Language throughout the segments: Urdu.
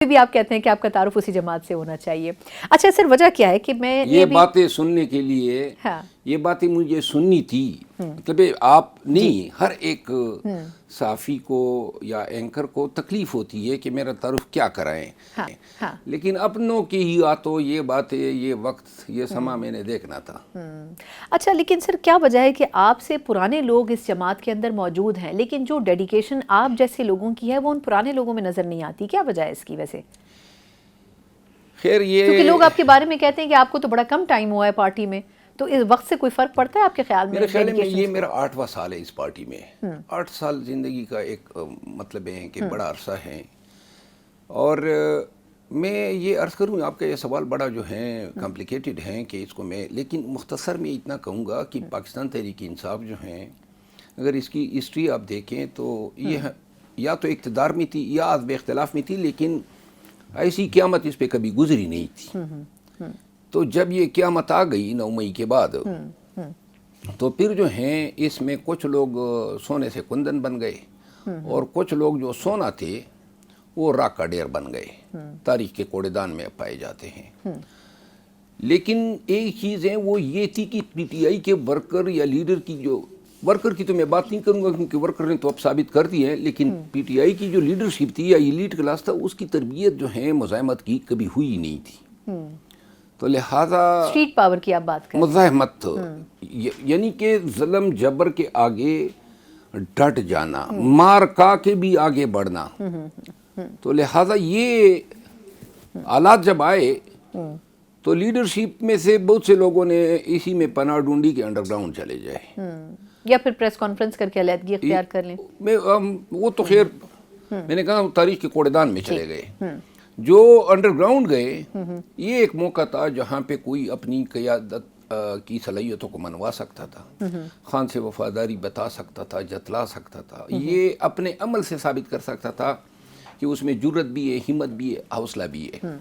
بھی آپ کہتے ہیں کہ آپ کا تعارف اسی جماعت سے ہونا چاہیے. اچھا سر، وجہ کیا ہے کہ میں یہ باتیں سننے کے لیے یہ باتیں مجھے سننی تھی. مطلب آپ نہیں، ہر ایک صحافی کو یا اینکر کو تکلیف ہوتی ہے کہ میرا تعارف کیا کرائیں، لیکن اپنوں کی ہی آتو یہ باتیں، یہ وقت، یہ سما میں نے دیکھنا تھا. اچھا لیکن سر کیا وجہ ہے کہ آپ سے پرانے لوگ اس جماعت کے اندر موجود ہیں لیکن جو ڈیڈیکیشن آپ جیسے لوگوں کی ہے وہ ان پرانے لوگوں میں نظر نہیں آتی؟ کیا وجہ ہے اس کی ویسے؟ خیر یہ کیونکہ لوگ آپ کے بارے میں کہتے ہیں کہ آپ کو تو بڑا کم ٹائم ہوا ہے پارٹی میں، تو اس وقت سے کوئی فرق پڑتا ہے آپ کے خیال میں؟ میرے خیال میں یہ میرا 8واں سال ہے اس پارٹی میں. 8 سال زندگی کا ایک مطلب ہے کہ بڑا عرصہ ہے. اور میں یہ عرض کروں، آپ کا یہ سوال بڑا جو ہے کمپلیکیٹڈ ہیں کہ اس کو میں، لیکن مختصر میں اتنا کہوں گا کہ پاکستان تحریک انصاف جو ہیں، اگر اس کی ہسٹری آپ دیکھیں تو یہ یا تو اقتدار میں تھی یا عدم اختلاف میں تھی، لیکن ایسی قیامت اس پہ کبھی گزری نہیں تھی. تو جب یہ قیامت آ گئی 9 مئی کے بعد، تو پھر جو ہیں اس میں کچھ لوگ سونے سے کندن بن گئے اور کچھ لوگ جو سونا تھے وہ راک کا ڈیر بن گئے، تاریخ کے کوڑے دان میں پائے جاتے ہیں. لیکن ایک چیز ہے وہ یہ تھی کہ پی ٹی آئی کے ورکر یا لیڈر کی، جو ورکر کی تو میں بات نہیں کروں گا کیونکہ ورکر نے تو اب ثابت کر دی ہے، لیکن پی ٹی آئی کی جو لیڈرشپ تھی یا ایلیٹ کلاس تھا، اس کی تربیت جو ہے مزاحمت کی کبھی ہوئی نہیں تھی. تو لہٰذا اسٹریٹ پاور کی آپ بات کریں، مزاحمت یعنی کہ ظلم جبر کے آگے ڈٹ جانا، مار کا کے بھی آگے بڑھنا. تو لہٰذا یہ حالات جب آئے تو لیڈرشپ میں سے بہت سے لوگوں نے اسی میں پناہ ڈھونڈی کہ انڈر گراؤنڈ چلے جائے یا پھر پریس کانفرنس کر کے علیحدگی اختیار کر لیں. وہ تو خیر میں نے کہا تاریخ کے کوڑے دان میں چلے گئے. جو انڈر گراؤنڈ گئے، یہ ایک موقع تھا جہاں پہ کوئی اپنی قیادت کی صلاحیتوں کو منوا سکتا تھا، خان سے وفاداری بتا سکتا تھا، جتلا سکتا تھا، یہ اپنے عمل سے ثابت کر سکتا تھا کہ اس میں جرت بھی ہے، ہمت بھی ہے، حوصلہ بھی ہے.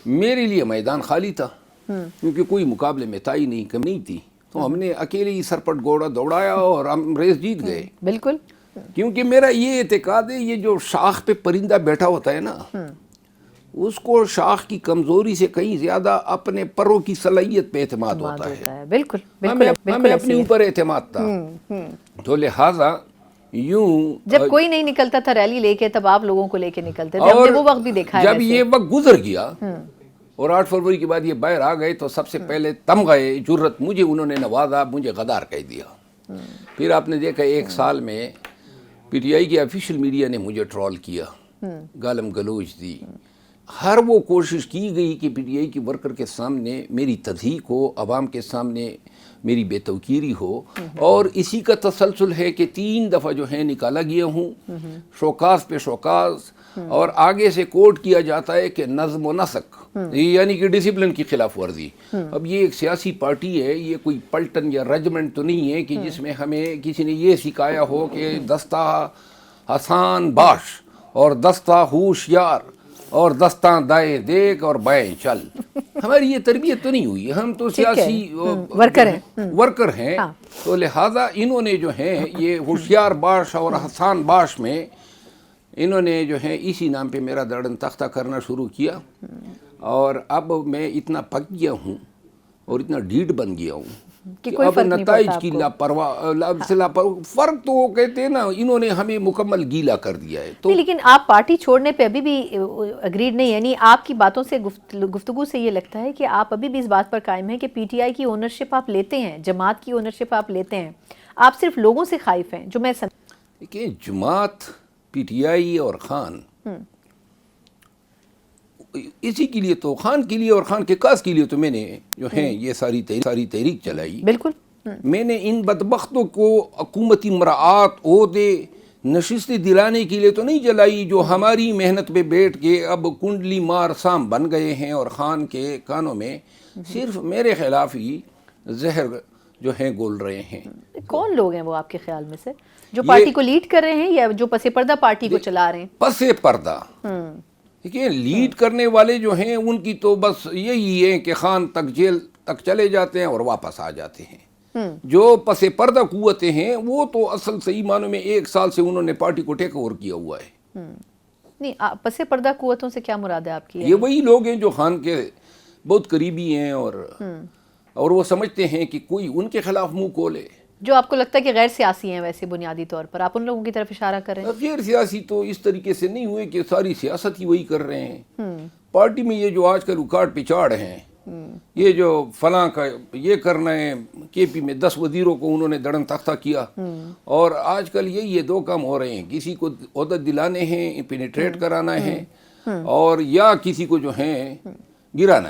میرے لیے میدان خالی تھا کیونکہ کوئی مقابلے میں تائی نہیں، کم نہیں تھی، تو ہم نے اکیلے ہی سرپٹ گھوڑا دوڑایا اور ہم ریس جیت گئے. بالکل، کیونکہ میرا یہ اعتقاد ہے یہ جو شاخ پہ پرندہ بیٹھا ہوتا ہے نا، اس کو شاخ کی کمزوری سے کہیں زیادہ اپنے پروں کی صلاحیت پہ اعتماد ہوتا ہے. بالکل ہمیں اپنے اوپر اعتماد تھا. تو لہٰذا یوں جب کوئی نہیں نکلتا تھا ریلی لے کے، تب آپ لوگوں کو لے کے نکلتے تھے. ہم نے وہ وقت بھی دیکھا ہے. جب یہ وقت گزر گیا اور 8 فروری کے بعد یہ باہر آ گئے تو سب سے پہلے تم گئے جرت، مجھے انہوں نے نوازا، مجھے غدار کہہ دیا. پھر آپ نے دیکھا 1 سال میں پی ٹی آئی کے آفیشیل میڈیا نے مجھے ٹرول کیا، گالم گلوچ دی. ہر وہ کوشش کی گئی کہ پی ٹی آئی کی ورکر کے سامنے میری تضحیک ہو، عوام کے سامنے میری بے توقیری ہو، اور اسی کا تسلسل ہے کہ 3 دفعہ جو ہے نکالا گیا ہوں، شوکاز پہ شوکاز، اور آگے سے کوٹ کیا جاتا ہے کہ نظم و نسق، یعنی کہ ڈسپلن کی خلاف ورزی. اب یہ ایک سیاسی پارٹی ہے، یہ کوئی پلٹن یا رجمنٹ تو نہیں ہے کہ جس میں ہمیں کسی نے یہ سکھایا ہو کہ دستہ حسان باش اور دستہ ہوشیار اور دستاں دائیں دیکھ اور بائیں چل. ہماری یہ تربیت تو نہیں ہوئی، ہم تو سیاسی ورکر ہیں. تو لہٰذا انہوں نے جو ہیں یہ ہوشیار باش اور حسان باش میں انہوں نے جو ہے اسی نام پہ میرا دڑن تختہ کرنا شروع کیا. اور اب میں اتنا پک گیا ہوں اور اتنا ڈھیٹ بن گیا ہوں کہ اب نتائج کی فرق تو وہ کہتے ہیں نا، انہوں نے ہمیں مکمل گیلا کر دیا ہے. تو لیکن آپ پارٹی چھوڑنے پہ ابھی بھی اگریڈ نہیں، یعنی آپ کی باتوں سے گفتگو سے یہ لگتا ہے کہ آپ ابھی بھی اس بات پر قائم ہیں کہ پی ٹی آئی کی اونرشپ آپ لیتے ہیں، جماعت کی اونرشپ آپ لیتے ہیں، آپ صرف لوگوں سے خائف ہیں. جو میں دیکھیں، جماعت، پی ٹی آئی اور خان، اسی کے لیے تو، خان کے لیے اور خان کے کاس کے لیے تو میں نے جو ہیں یہ ساری تحریک چلائی. بالکل، میں نے ان بدبختوں کو حکومتی مراعات، عہدے، نشستیں دلانے کے لیے تو نہیں چلائی جو ہماری محنت پہ بیٹھ کے اب کنڈلی مار سام بن گئے ہیں اور خان کے کانوں میں صرف میرے خلاف ہی زہر جو ہیں گول رہے ہیں. کون لوگ ہیں وہ آپ کے خیال میں سے جو پارٹی کو لیڈ کر رہے ہیں یا جو پس پردہ پارٹی کو چلا رہے ہیں؟ پس پردہ دیکھیں، لیڈ کرنے والے جو ہیں ان کی تو بس یہی ہے کہ خان تک جیل تک چلے جاتے ہیں اور واپس آ جاتے ہیں. جو پس پردہ قوتیں ہیں وہ تو اصل صحیح معنوں میں 1 سال سے انہوں نے پارٹی کو ٹیک اوور کیا ہوا ہے. نہیں پس پردہ قوتوں سے کیا مراد ہے آپ کی؟ یہ وہی لوگ ہیں جو خان کے بہت قریبی ہیں اور وہ سمجھتے ہیں کہ کوئی ان کے خلاف منہ کھولے. جو آپ کو لگتا ہے کہ غیر سیاسی ہیں ویسے بنیادی طور پر، آپ ان لوگوں کی طرف اشارہ کر رہے ہیں؟ غیر سیاسی تو اس طریقے سے نہیں ہوئے کہ ساری سیاست ہی وہی کر رہے ہیں. پارٹی میں یہ جو آج کل اکاڑ پچاڑ ہیں، یہ جو فلاں کا یہ کرنا ہے، کے پی میں 10 وزیروں کو انہوں نے دڑن تختہ کیا، اور آج کل یہ 2 کام ہو رہے ہیں، کسی کو عہدہ دلانے ہیں، پینیٹریٹ کرانا ہے، اور یا کسی کو جو ہیں گرانا ہے.